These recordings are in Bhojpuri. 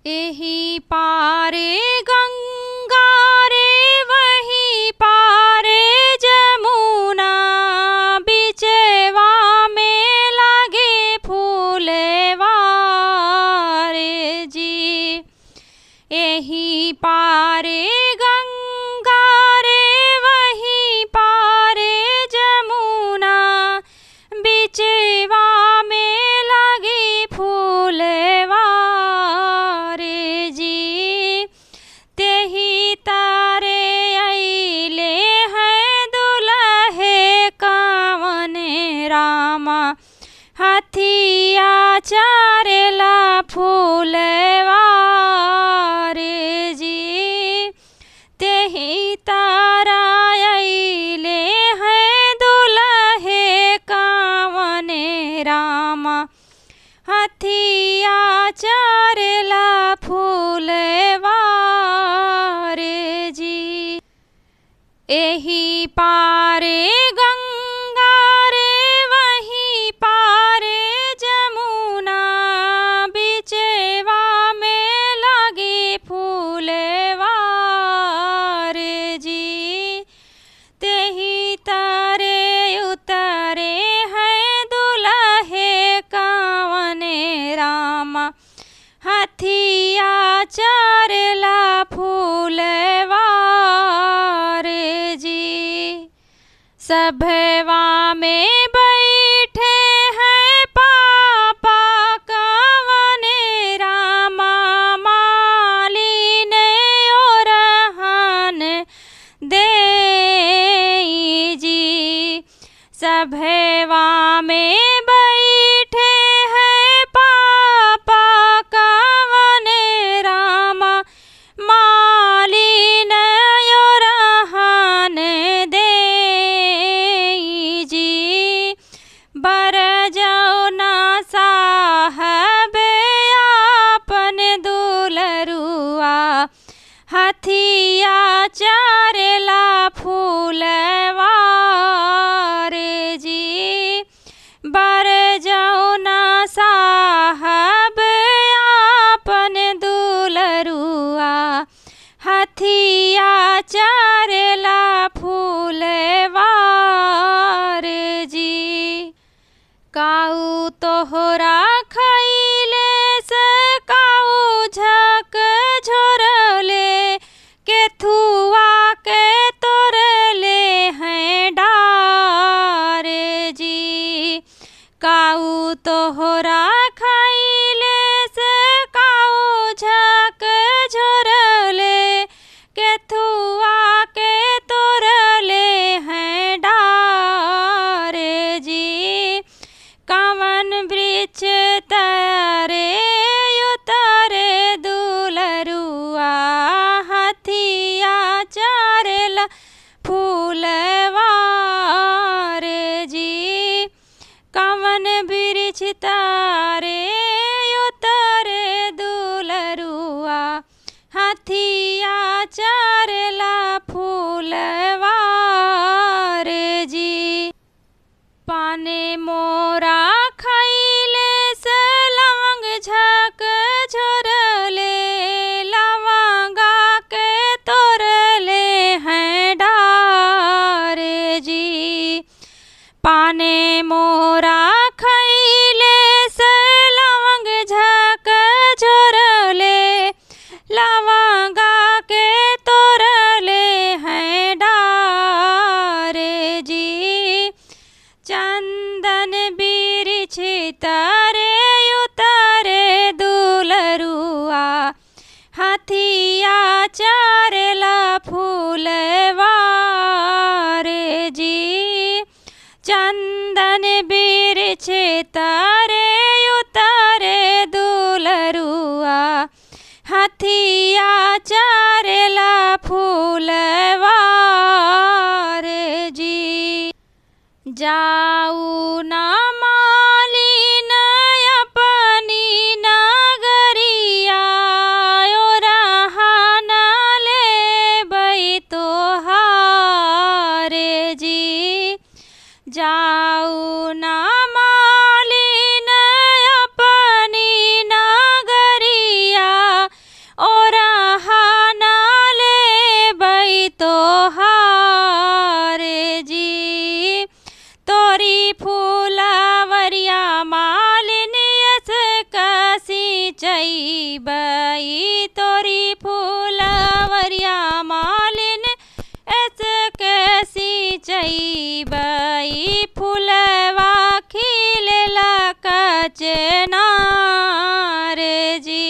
एही पारे गंगा रे वही पारे जमुना, बिचवा में लागे फूलवा रे जी। एही पारे गंगा रे वही पारे जमुना, बिचवा में लागे फूलवा रे जी। तेही तारे अइले हैं दुल्हे कावन रामा, हथिया चारेला फूलवा रे जी। तेही तारा अइले हैं दुल्हे कावन रामा, हथिया चारेला फूलवा रे जी। एही पारे गंगा रे वही पारे जमुना, बिचवा में लागे फूलवा रे जी। तेही तारे उतरे हैं दुल्हे कावन रामा, हथिया चारेला फूलवा रे जी। सभवा में बैठे हैं पापा कावन रामा, मालिन और हान दे जी। सभवा में बैठे हैं पापा कावन रामा, मालिन और हान दे जी। बर जाओ ना साहब आपन दुलरुआ, हथिया चारेला फूलवा रे जी। बर जाओ ना साहब आपन दुलरुआ, हथिया चारेला फूलवा रे जी। काऊ तोहरा खइले से काऊ झक झोरले, केथुआ के तोरले हैं डारे जी। काऊ तोहरा खइले से काऊ झक झोरले, केथुआ के तोरले हैं डारे जी। कावन वृक्ष तारे उतारे दुलरुआ, हथिया चारेला फूलवा रे जी। कावन वृक्ष तारे उतारे दुलरुआ, हथिया चारेला फूलवा रे जी। पाने मोरा खइले से लवंग झक झोरले, लवंगा के तोरले हैं डारे जी। पाने मोरा खइले से लवंग झक झोरले, लवंगा के तोरले हैं डारे जी। चंदन बिरिछ तारे उतारे दुलरुआ, हथिया चारेला फूलवा रे जी। चंदन बिरिछ तारे उतारे दुलरुआ, हथिया चारेला फूलवा रे जी। जाऊ ना मालिन अपनी नगरिया, और हाना ले तोहारे जी। जाऊ ना मालिन अपनी नगरिया, सिंचैबई तोरी फूलवरिया मालिन ऐसके सिंचैबई फूलवा खिलेला कचनार जी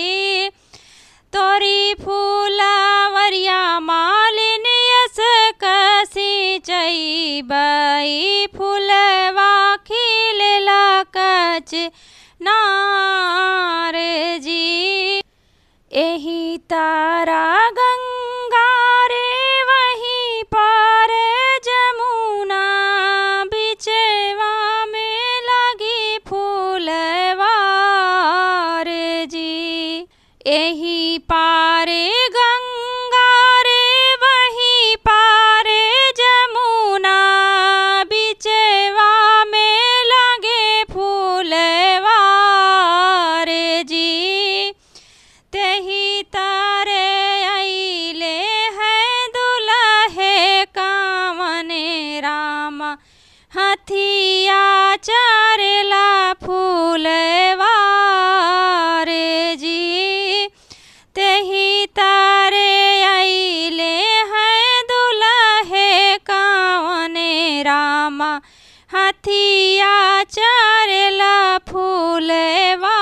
तोरी फूलवरिया मालिन ऐसके सिंचैबई फूलवा खिलेला कचनार जी एही तारा गंगा रे वहीं पार जमुना बिचवा में लगी फूलवा रे जी एही पार गंगा रे वहीं पार जमुना बिचवा में लगे फूलवा रे जी तेही तारे आइले हैं दुल्हे कामने रामा हथिया चारेला फूलवा रे जी तेही तारे आइले हैं दुल्हे कामने रामा हथिया चारेला फूलवा